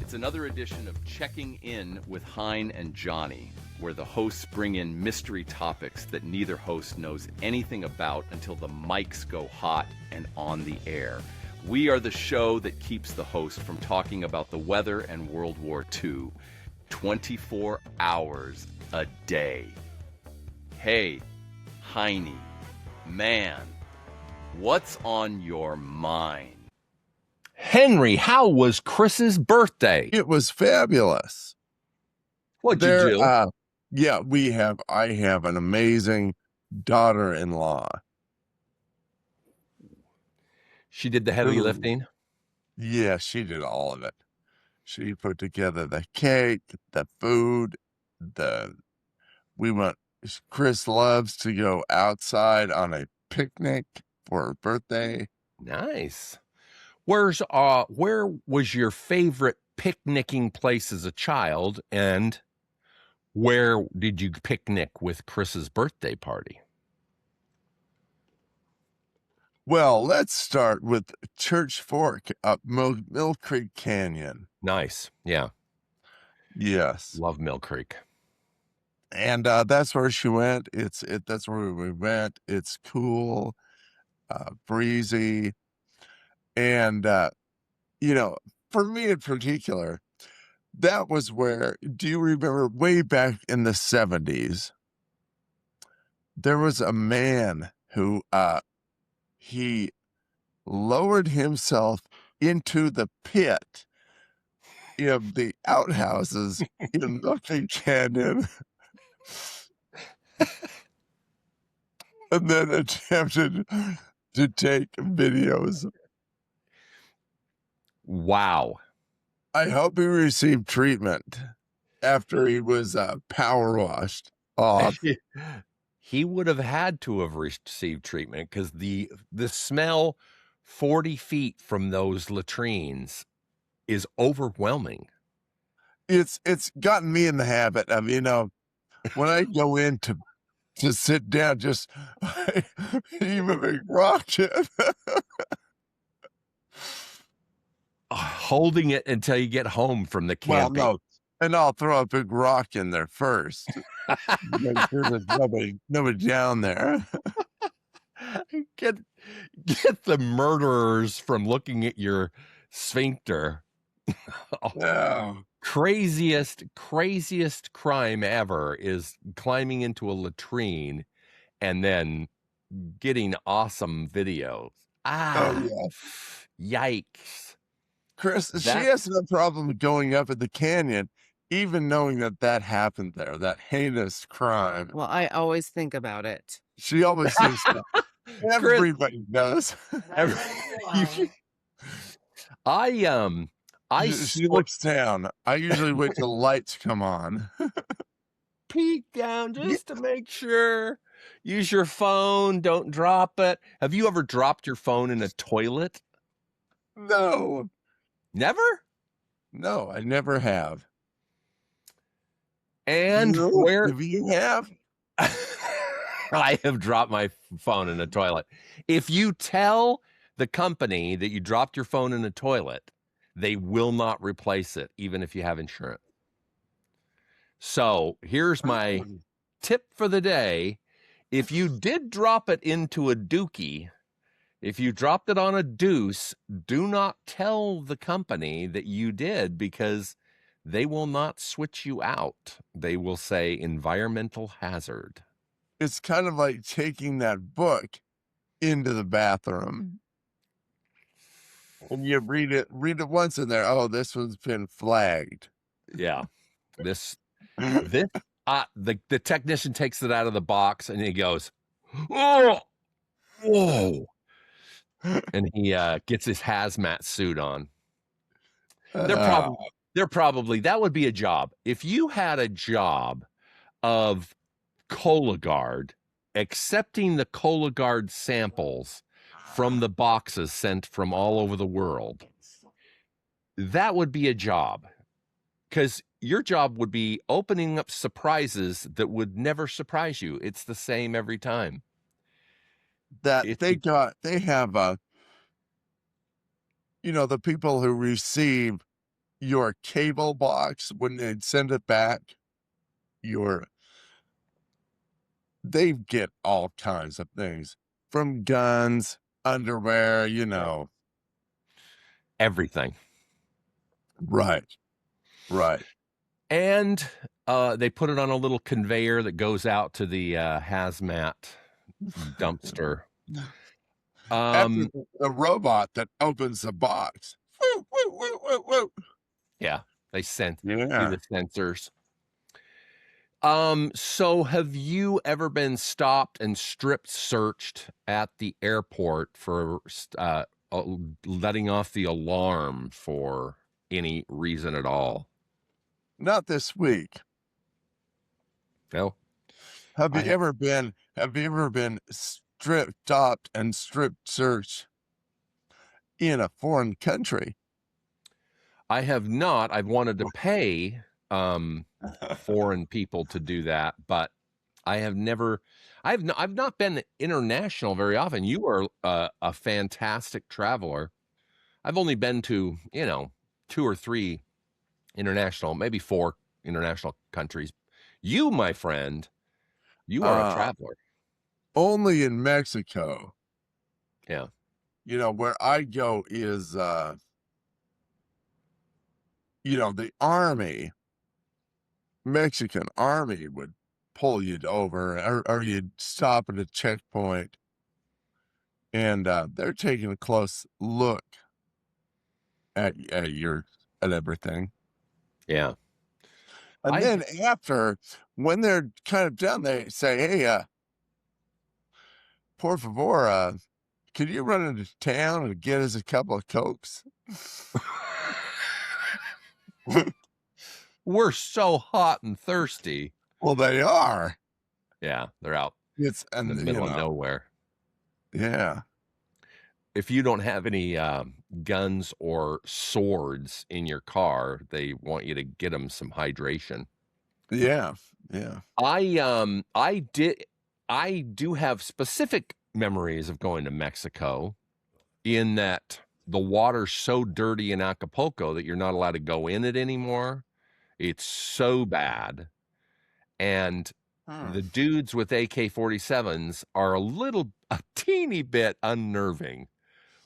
It's another edition of Checking In with Hein and Johnny, where the hosts bring in mystery topics that neither host knows anything about until the mics go hot and on the air. We are the show that keeps the host from talking about the weather and World War II 24 hours a day. Hey, Heine, man, what's on your mind? Henry, how was Chris's birthday? It was fabulous. What'd you do? Yeah, I have an amazing daughter-in-law. She did the heavy lifting? Yeah, she did all of it. She put together the cake, the food, Chris loves to go outside on a picnic for her birthday. Nice. Where was your favorite picnicking place as a child, and where did you picnic with Chris's birthday party? Well, let's start with Church Fork up Mill Creek Canyon. Nice. Yeah. Yes. Love Mill Creek. And that's where she went. That's where we went. It's cool, breezy. And, for me in particular, that was where, do you remember way back in the 70s, there was a man who, he lowered himself into the pit in the outhouses in Milton Canyon and then attempted to take videos. Wow. I hope he received treatment after he was power washed off. He would have had to have received treatment because the smell 40 feet from those latrines is overwhelming. It's gotten me in the habit of, when I go in to sit down, just even a rocket. Holding it until you get home from the camping. Well, no, and I'll throw a big rock in there first. Make sure there's nobody down there. Get the murderers from looking at your sphincter. Oh. Craziest crime ever is climbing into a latrine and then getting awesome videos. Oh, yeah. Yikes. Chris, she has no problem going up in the canyon, even knowing that happened there, that heinous crime. Well, I always think about it. She always thinks that. Everybody does. She looks down. I usually wait till the lights come on. Peek down just to make sure. Use your phone. Don't drop it. Have you ever dropped your phone in a toilet? No. Never? No, I never have. And where do you have? I have dropped my phone in a toilet. If you tell the company that you dropped your phone in a toilet, they will not replace it, even if you have insurance. So here's my tip for the day. If you did drop it into a dookie, if you dropped it on a deuce, do not tell the company that you did, because they will not switch you out. They will say environmental hazard. It's kind of like taking that book into the bathroom. And you read it once in there. Oh, this one's been flagged. Yeah. The technician takes it out of the box and he goes, "Oh, whoa." And he gets his hazmat suit on. They're probably, that would be a job. If you had a job of Cologuard, accepting the Cologuard samples from the boxes sent from all over the world, that would be a job. Because your job would be opening up surprises that would never surprise you. It's the same every time. They have the people who receive your cable box when they'd send it back, they get all kinds of things from guns, underwear, Everything. Right. And they put it on a little conveyor that goes out to the hazmat dumpster. After the robot that opens the box. Woo, woo, woo, woo, woo. Yeah, they do Yeah. the sensors. So have you ever been stopped and strip searched at the airport for letting off the alarm for any reason at all? Not this week. No. Have you ever been stopped and strip searched in a foreign country? I have not. I've wanted to pay foreign people to do that, but I have never. I've not been international very often. You are a fantastic traveler. I've only been to 2 or 3 international, maybe 4 international countries. You, my friend, you are a traveler. Only in Mexico. Yeah. Where I go is the army, Mexican army would pull you over, or you'd stop at a checkpoint, and they're taking a close look at everything. Yeah. And then after, when they're kind of done, they say, "Hey, por favor, could you run into town and get us a couple of Cokes?" We're so hot and thirsty. Well, they are. Yeah, they're out It's in the middle of nowhere. Yeah. If you don't have any guns or swords in your car, they want you to get them some hydration. Yeah. I do have specific memories of going to Mexico, in that the water's so dirty in Acapulco that you're not allowed to go in it anymore. It's so bad. And the dudes with AK-47s are a teeny bit unnerving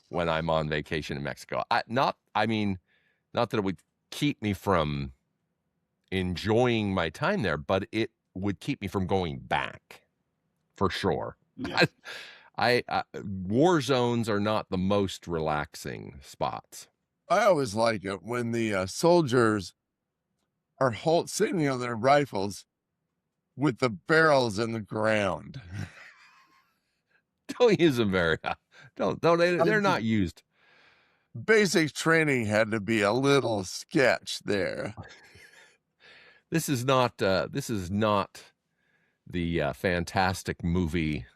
when I'm on vacation in Mexico. Not that it would keep me from enjoying my time there, but it would keep me from going back for sure. Yeah. War zones are not the most relaxing spots. I always like it when the soldiers are sitting on their rifles with the barrels in the ground. Don't use them very. They're not used. Basic training had to be a little sketch there. This is not the fantastic movie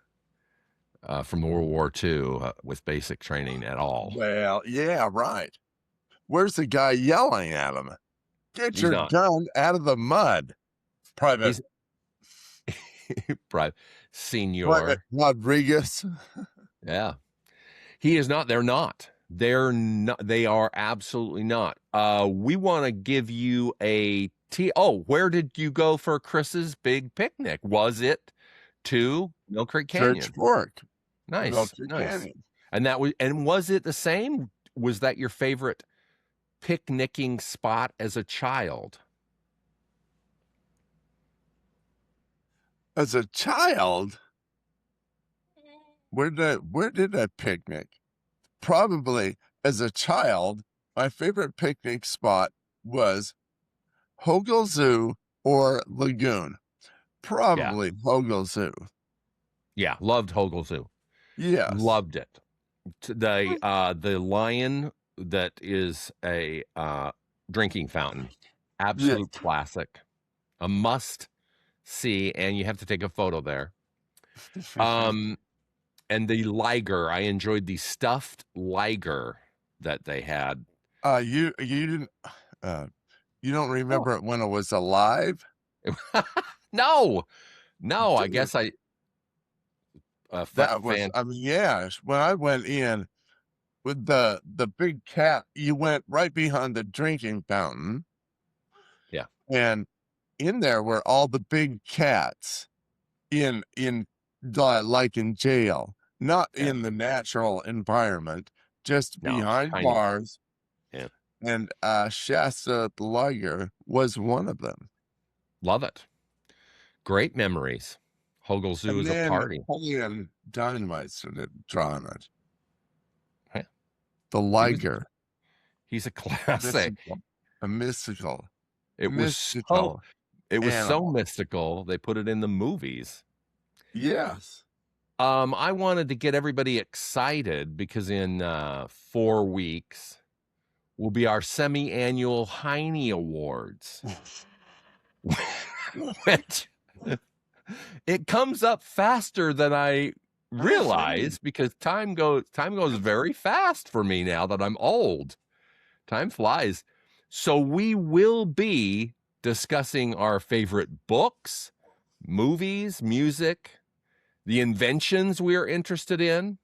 from World War II with basic training at all. Well, yeah, right. Where's the guy yelling at him? Get your gun out of the mud, Private Senor Private Rodriguez. Yeah, he is not. They're not. They're not. They are absolutely not. We want to give you a where did you go for Chris's big picnic? Was it to Mill Creek Canyon? Church Fork. Nice. Canyon. And was it the same? Was that your favorite picnicking spot as a child? As a child, where did I picnic? Probably as a child, my favorite picnic spot was Hogle Zoo or Lagoon. Probably Hogle Zoo. Yeah, loved Hogle Zoo. Yes. Loved it. The lion that is a drinking fountain. Absolute classic. A must see, and you have to take a photo there. And the liger, I enjoyed the stuffed liger that they had. You didn't you don't remember it when it was alive? No, I guess that was, I mean, yeah, when I went in, with the big cat, you went right behind the drinking fountain. Yeah. And in there were all the big cats in like in jail, not Yeah. in the natural environment, just No, behind tiny. bars. Yeah. And Shasta the liger was one of them. Love it. Great memories. Hogle Zoo And is a then party. Napoleon Dynamite started drawing it. Yeah. The liger. He's a classic. A mystical. It was so animal. mystical. They put it in the movies. Yes. I wanted to get everybody excited because in 4 weeks will be our semi-annual Heine Awards. Which it comes up faster than I realize because time goes very fast for me now that I'm old. Time flies. So we will be discussing our favorite books, movies, music, the inventions we are interested in,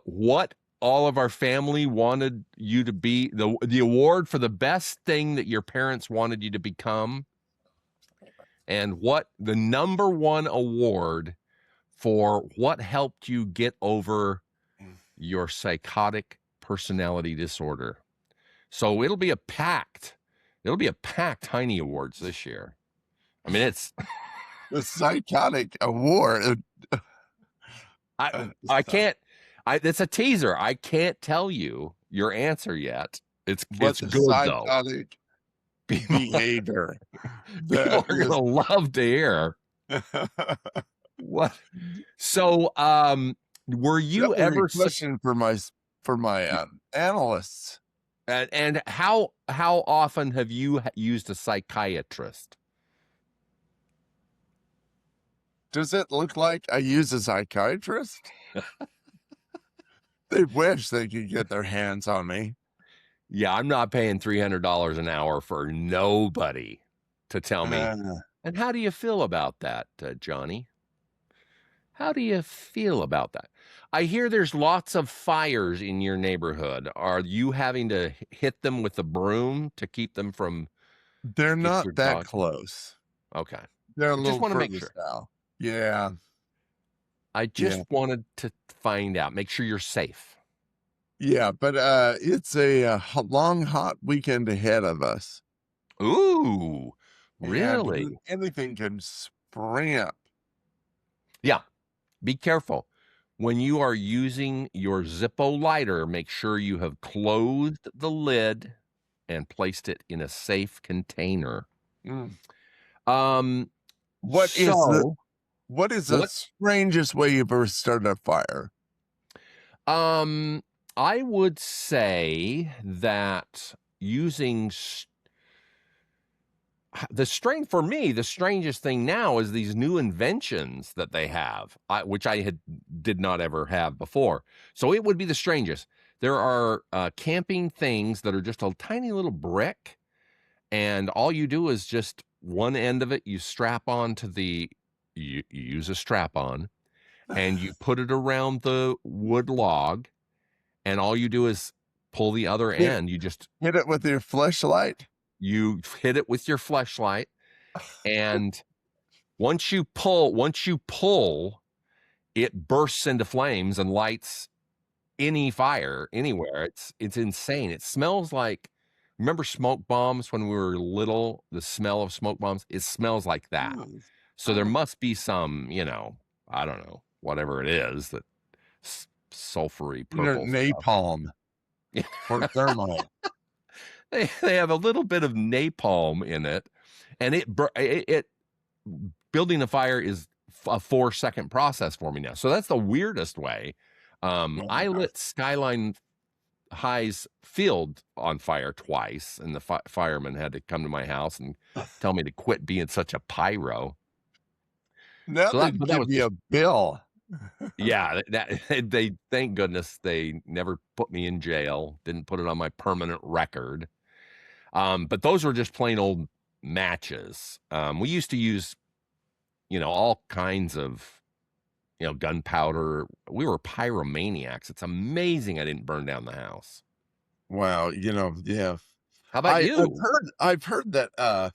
what all of our family wanted you to be, the award for the best thing that your parents wanted you to become, and what the number one award for what helped you get over your psychotic personality disorder. So it'll be a packed Heine Awards this year. I mean, it's the psychotic award. I can't. It's a teaser. I can't tell you your answer yet. It's good though. Psychotic behavior. People are gonna love to hear. What? So, were you ever question for my analysts? And how often have you used a psychiatrist? Does it look like I use a psychiatrist? They wish they could get their hands on me. Yeah, I'm not paying $300 an hour for nobody to tell me. And how do you feel about that, Johnny? How do you feel about that? I hear there's lots of fires in your neighborhood. Are you having to hit them with a broom to keep them from? They're not that close. Okay. They're a little further make sure. South. Yeah. I just wanted to find out, make sure you're safe. Yeah, but it's a long, hot weekend ahead of us. Ooh, really? And anything can spring up. Yeah. Be careful. When you are using your Zippo lighter, make sure you have closed the lid and placed it in a safe container. What is the strangest way you've ever started a fire? I would say that using the strangest thing now is these new inventions that they have, which I did not ever have before. So it would be the strangest. There are camping things that are just a tiny little brick, and all you do is just one end of it, you strap on to you use a strap on, and you put it around the wood log, and all you do is pull the other end. You just hit it with your flashlight. You hit it with your flashlight, and once you pull, it bursts into flames and lights any fire anywhere. It's insane. It smells like, remember smoke bombs when we were little? The smell of smoke bombs. It smells like that. So there must be some, I don't know, whatever it is, that sulfury purple napalm or thermite. They have a little bit of napalm in it, and it building a fire is a 4-second process for me now. So that's the weirdest way. I lit Skyline High's field on fire twice, and the firemen had to come to my house and tell me to quit being such a pyro. Now so they give you a bill. Yeah, they thank goodness they never put me in jail. Didn't put it on my permanent record. But those were just plain old matches. We used to use, all kinds of gunpowder. We were pyromaniacs. It's amazing I didn't burn down the house. Wow, yeah. How about you? I've heard that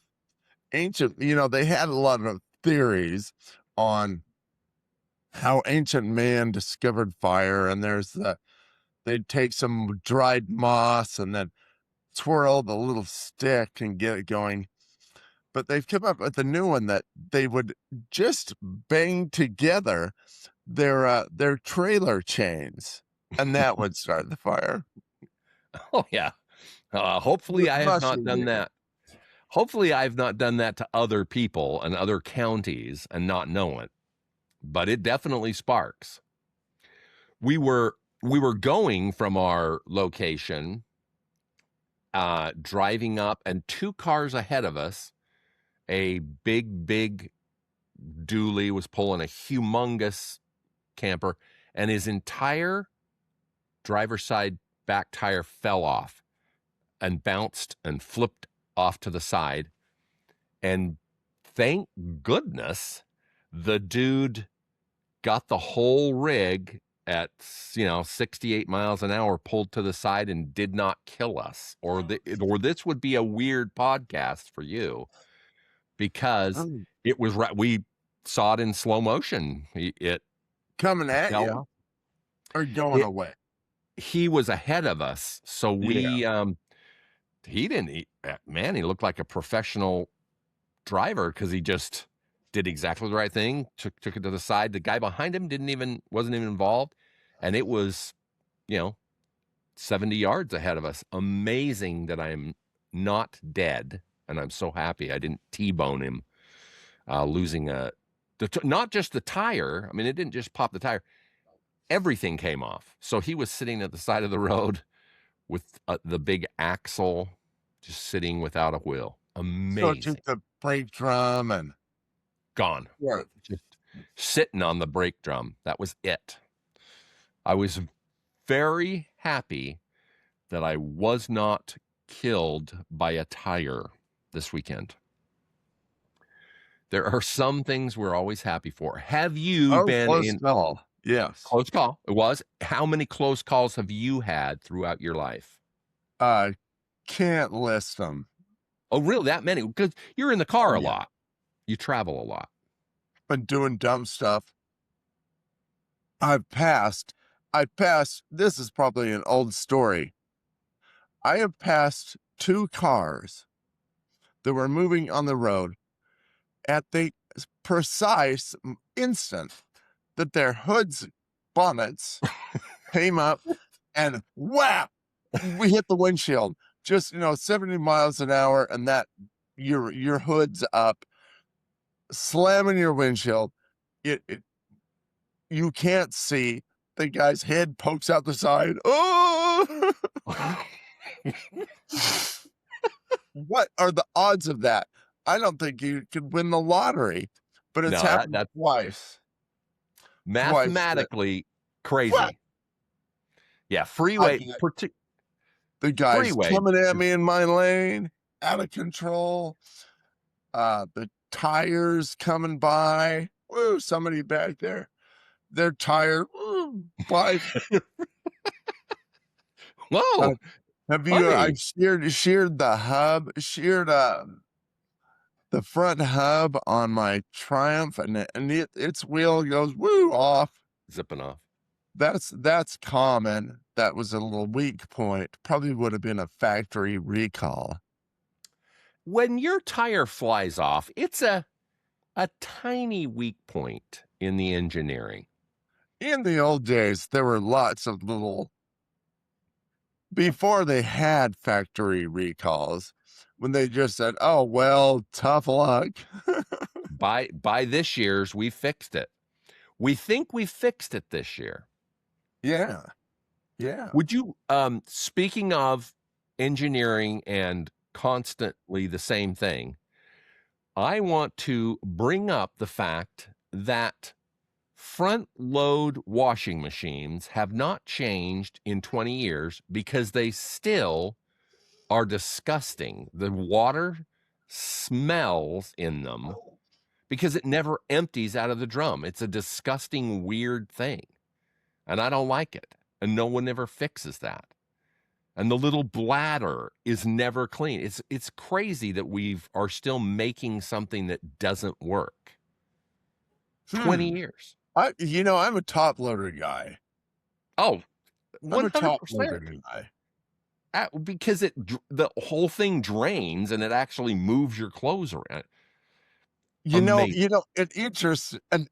ancient, they had a lot of theories on how ancient man discovered fire, and they'd take some dried moss and then twirl the little stick and get it going. But they've come up with a new one that they would just bang together their trailer chains, and that would start the fire. Oh yeah. Hopefully I have not done that. Hopefully I've not done that to other people and other counties and not know it. But it definitely sparks. We were going from our location, driving up, and 2 cars ahead of us, a big dually was pulling a humongous camper, and his entire driver's side back tire fell off and bounced and flipped off to the side. And thank goodness the dude got the whole rig at 68 miles an hour pulled to the side and did not kill us, or this would be a weird podcast for you, because it was right. We saw it in slow motion. It coming at you or going away. He was ahead of us, so we he didn't. Man, he looked like a professional driver because he just did exactly the right thing. Took it to the side. The guy behind him wasn't even involved, and it was 70 yards ahead of us. Amazing that I'm not dead, and I'm so happy I didn't T-bone him, losing not just the tire. I mean, it didn't just pop the tire. Everything came off. So he was sitting at the side of the road with the big axle, just sitting without a wheel. Amazing. So just the brake drum and gone. Yeah. Just sitting on the brake drum. That was it. I was very happy that I was not killed by a tire this weekend. There are some things we're always happy for. Have you been close call? Yes. Close call. It was. How many close calls have you had throughout your life? Can't list them. Oh, really? That many? Because you're in the car a lot. You travel a lot. Been doing dumb stuff. I've passed. This is probably an old story. I have passed 2 cars that were moving on the road at the precise instant that their bonnets came up, and whap, we hit the windshield. Just 70 miles an hour, and that your hood's up, slamming your windshield. You can't see. The guy's head pokes out the side. Oh! What are the odds of that? I don't think you could win the lottery, but it's happened twice. Mathematically crazy. What? Yeah, freeway. The guy's coming at me in my lane, out of control. The tires coming by. Woo, somebody back there. They're tired. Woo, bye. Whoa. Have you? I sheared the hub. Sheared the front hub on my Triumph, and its wheel goes woo off, zipping off. That's common. That was a little weak point. Probably would have been a factory recall. When your tire flies off, it's a tiny weak point in the engineering. In the old days, there were lots of little. Before they had factory recalls, when they just said, "Oh well, tough luck." By this year's, we fixed it. We think we fixed it this year. Yeah. Would you, speaking of engineering and constantly the same thing, I want to bring up the fact that front load washing machines have not changed in 20 years because they still are disgusting. The water smells in them because it never empties out of the drum. It's a disgusting, weird thing. And I don't like it. And no one ever fixes that. And the little bladder is never clean. It's crazy that we are still making something that doesn't work. 20 years. I'm a top loader guy. Oh, I'm a top 100%. loader guy. Because the whole thing drains and it actually moves your clothes around. An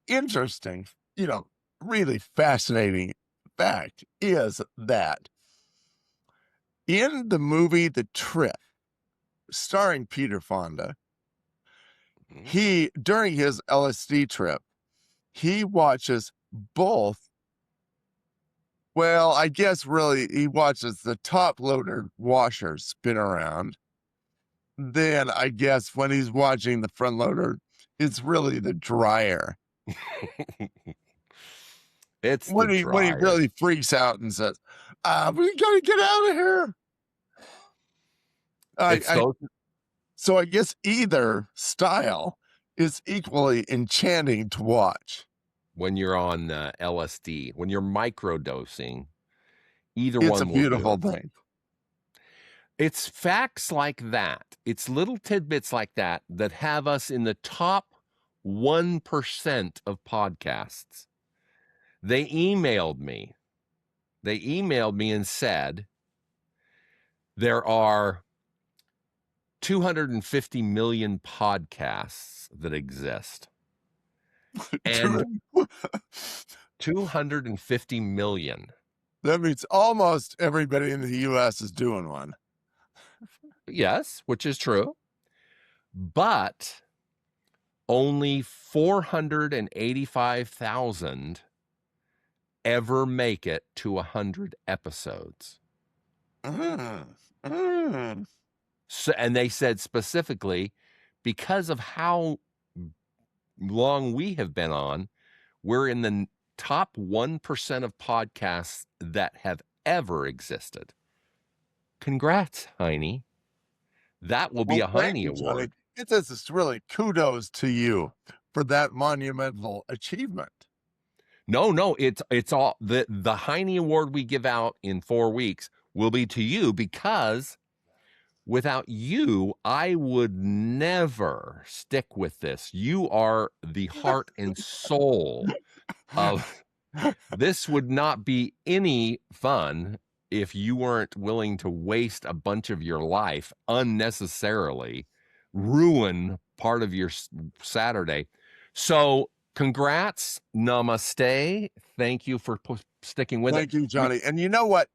interesting, really fascinating fact is that in the movie The Trip, starring Peter Fonda, during his LSD trip, he watches both. Well, I guess really he watches the top loader washer spin around. Then I guess when he's watching the front loader, it's really the dryer. It's when he really freaks out and says, "We gotta get out of here." So I guess either style is equally enchanting to watch. When you're on LSD, when you're microdosing, either It's one a will beautiful do. thing. It's facts like that. It's little tidbits like that that have us in the top 1% of podcasts. They emailed me and said there are 250 million podcasts that exist. And 250 million. That means almost everybody in the U.S. is doing one. Yes, which is true. But only 485,000 ever make it to 100 episodes. So, and they said specifically, because of how long we have been on, we're in the top 1% of podcasts that have ever existed. Congrats, Heine. That will be a Heine Award. It's really kudos to you for that monumental achievement. No, it's all the Heine Award we give out in 4 weeks will be to you, because without you, I would never stick with this. You are the heart and soul of this. Would not be any fun if you weren't willing to waste a bunch of your life unnecessarily, ruin part of your Saturday. So congrats, namaste. Thank you for sticking with it. Thank you, Johnny. And you know what?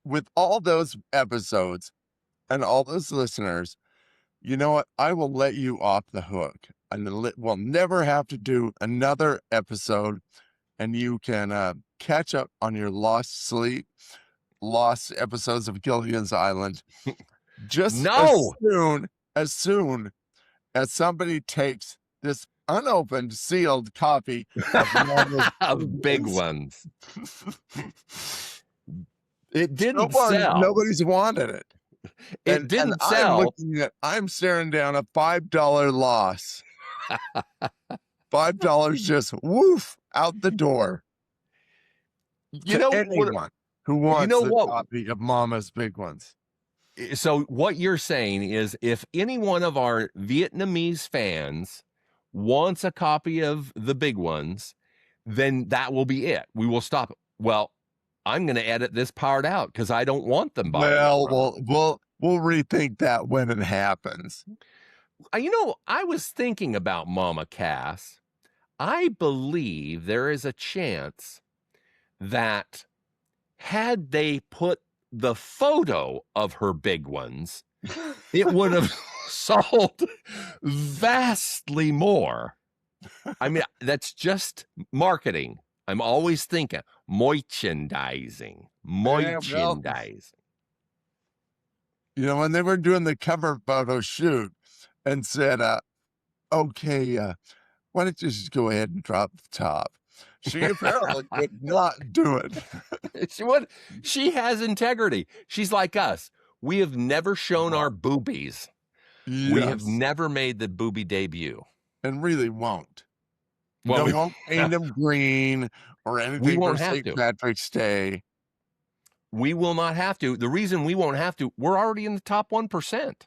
With all those episodes and all those listeners, you know what? I will let you off the hook. And we'll never have to do another episode. And you can catch up on your lost sleep, lost episodes of Gilligan's Island. Just as soon as somebody takes this unopened, sealed copy of Big Ones. It didn't sell. Nobody's wanted it. It didn't sell. I'm staring down a $5 loss. $5 just woof out the door. You know, anyone who wants a copy of Mama's Big Ones. So what you're saying is, if any one of our Vietnamese fans wants a copy of the Big Ones, then that will be it. We will stop it. Well, I'm going to edit this part out because I don't want them. We'll rethink that when it happens. I was thinking about Mama Cass. I believe there is a chance that had they put the photo of her Big Ones, it would have sold vastly more. I mean, that's just marketing. I'm always thinking merchandising. When they were doing the cover photo shoot and said, okay, why don't you just go ahead and drop the top? She apparently would not do it. She has integrity. She's like us. We have never shown our boobies. We have Yes. never made the booby debut. And really won't. Well, We won't paint them green or anything for won't have St. to. Patrick's Day. We will not have to. The reason we won't have to, we're already in the top 1%.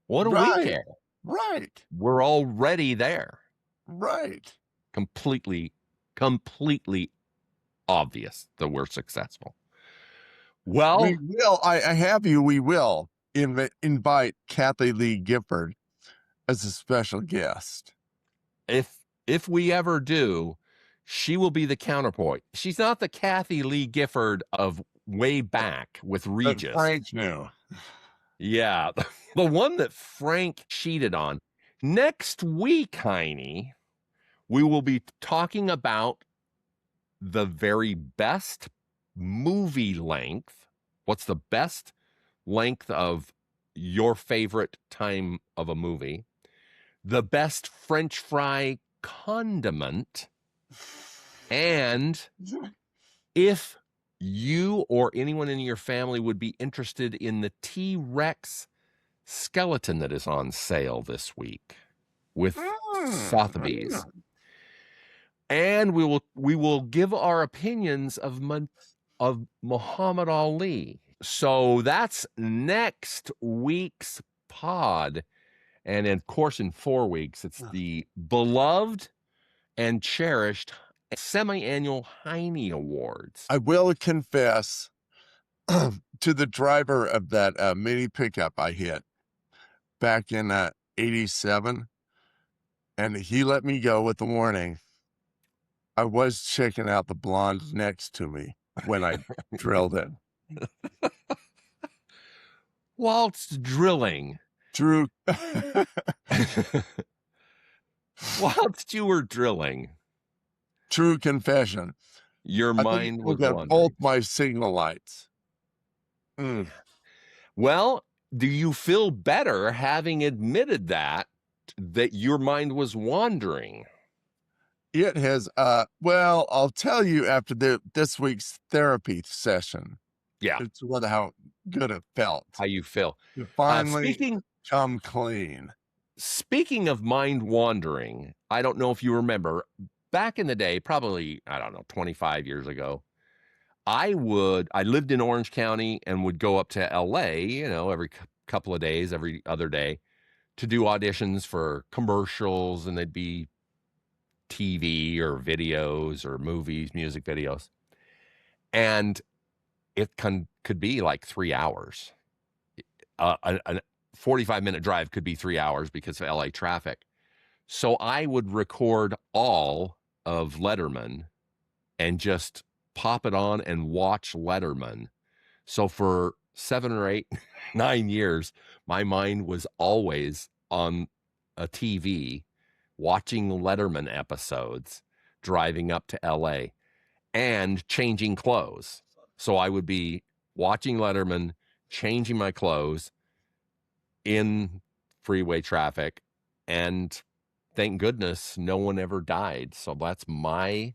What do we care? Right. We're already there. Right. Completely obvious that we're successful. Well, We will. I have you. We will invite Kathy Lee Gifford as a special guest. if we ever do, she will be the counterpoint. She's not the Kathy Lee Gifford of way back with Regis. Frank knew. Yeah, the one that Frank cheated on. Next week, Heine, we will be talking about the very best movie length. What's the best length of your favorite time of a movie? The best French fry condiment. And if you or anyone in your family would be interested in the T-Rex skeleton that is on sale this week with Sotheby's. And we will give our opinions of Muhammad Ali. So that's next week's pod. And of course, in 4 weeks, it's the beloved and cherished semi-annual Heine Awards. I will confess to the driver of that mini pickup I hit back in 87, and he let me go with the warning. I was checking out the blonde next to me when I drilled it. Whilst drilling. Drew. Whilst you were drilling. True confession. Your mind was got wandering. both my signal lights. Well, do you feel better having admitted that your mind was wandering? It has, well, I'll tell you after this week's therapy session. Yeah. It's how good it felt. How you feel. To finally come clean. Speaking of mind wandering, I don't know if you remember, back in the day, probably, 25 years ago, I lived in Orange County and would go up to LA, every couple of days, every other day, to do auditions for commercials, and they'd be TV or videos or movies, music videos. And it could be like 3 hours. A 45-minute drive could be 3 hours because of LA traffic. So I would record all of Letterman and just pop it on and watch Letterman. So for 7 or 8, 9 years, my mind was always on a TV watching Letterman episodes, driving up to LA and changing clothes. So I would be watching Letterman, changing my clothes in freeway traffic, and thank goodness no one ever died. So that's my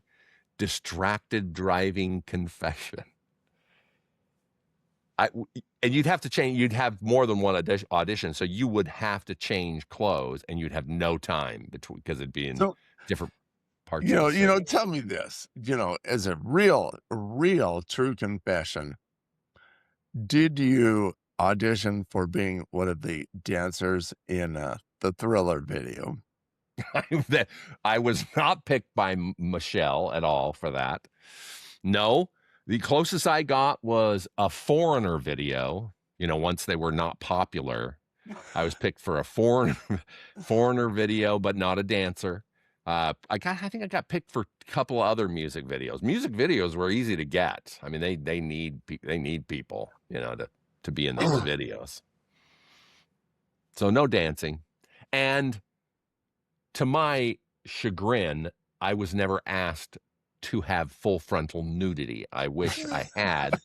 distracted driving confession. And you'd have to change, you'd have more than one audition, so you would have to change clothes, and you'd have no time between, because it'd be in different parts of the city. Tell me this, as a real true confession, did you audition for being one of the dancers in the Thriller video? I was not picked by Michelle at all for that. No, the closest I got was a Foreigner video. Once they were not popular, I was picked for a Foreigner video, but not a dancer. I think I got picked for a couple of other music videos. Music videos were easy to get. I mean, they need people, to be in those videos. So no dancing. And to my chagrin, I was never asked to have full frontal nudity. I wish I had.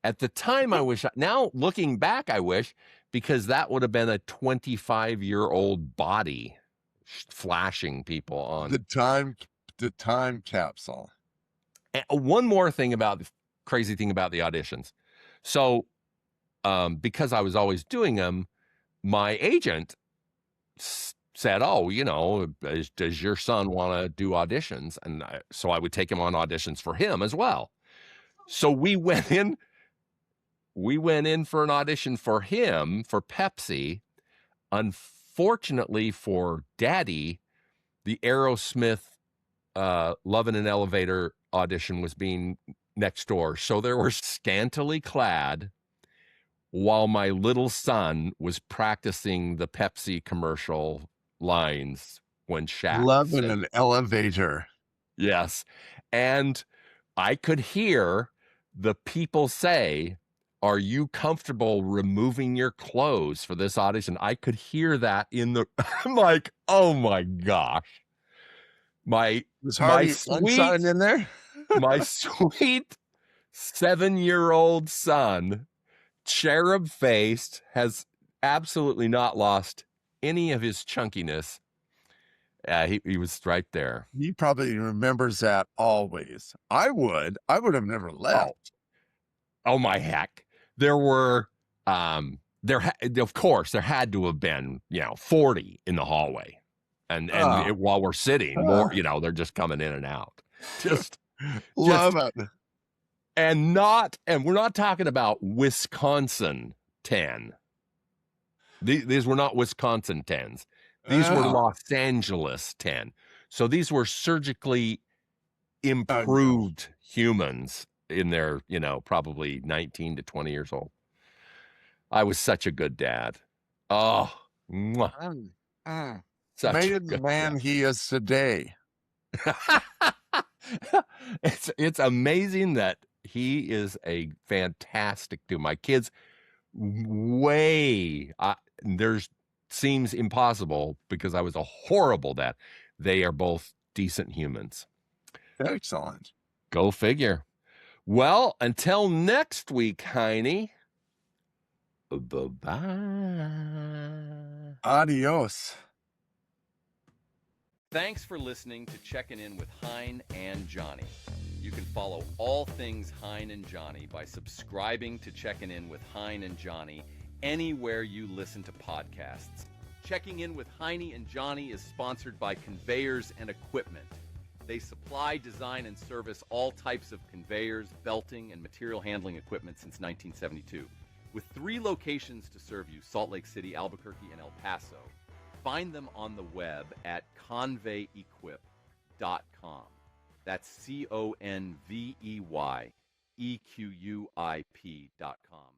At the time, I wish. Now, looking back, I wish, because that would have been a 25-year-old body flashing people on. The time capsule. And one more thing about the crazy thing about the auditions. So, because I was always doing them, my agent said, "Oh, does your son want to do auditions?" And so I would take him on auditions for him as well. So we went in for an audition for him for Pepsi. Unfortunately for Daddy, the Aerosmith Love in an Elevator audition was being next door. So they were scantily clad while my little son was practicing the Pepsi commercial lines when Shaq Love in said, an elevator. yes. And I could hear the people say, "Are you comfortable removing your clothes for this audition?" I could hear that I'm like, oh my gosh. Was Harvey Weinstein in there? My sweet 7-year-old son, cherub-faced, has absolutely not lost any of his chunkiness. He was right there. He probably remembers that always. I would have never left. Oh my heck. There were, of course, there had to have been, 40 in the hallway. And while we're sitting, more, they're just coming in and out. Love it. And we're not talking about Wisconsin 10. These were not Wisconsin 10s. These were Los Angeles 10. So these were surgically improved humans in their, probably 19 to 20 years old. I was such a good dad. Oh, mwah. Made it the man he is today. It's amazing that he is a fantastic dude. My kids, there's seems impossible because I was a horrible dad. They are both decent humans. Excellent. Go figure. Well, until next week, Heine. Bye-bye. Adios. Thanks for listening to Checking In with Hein and Johnny. You can follow all things Hein and Johnny by subscribing to Checking In with Hein and Johnny anywhere you listen to podcasts. Checking In with Heine and Johnny is sponsored by Conveyors and Equipment. They supply, design, and service all types of conveyors, belting, and material handling equipment since 1972. With 3 locations to serve you, Salt Lake City, Albuquerque, and El Paso. Find them on the web at conveyequip.com. That's ConveyeEquuip.com.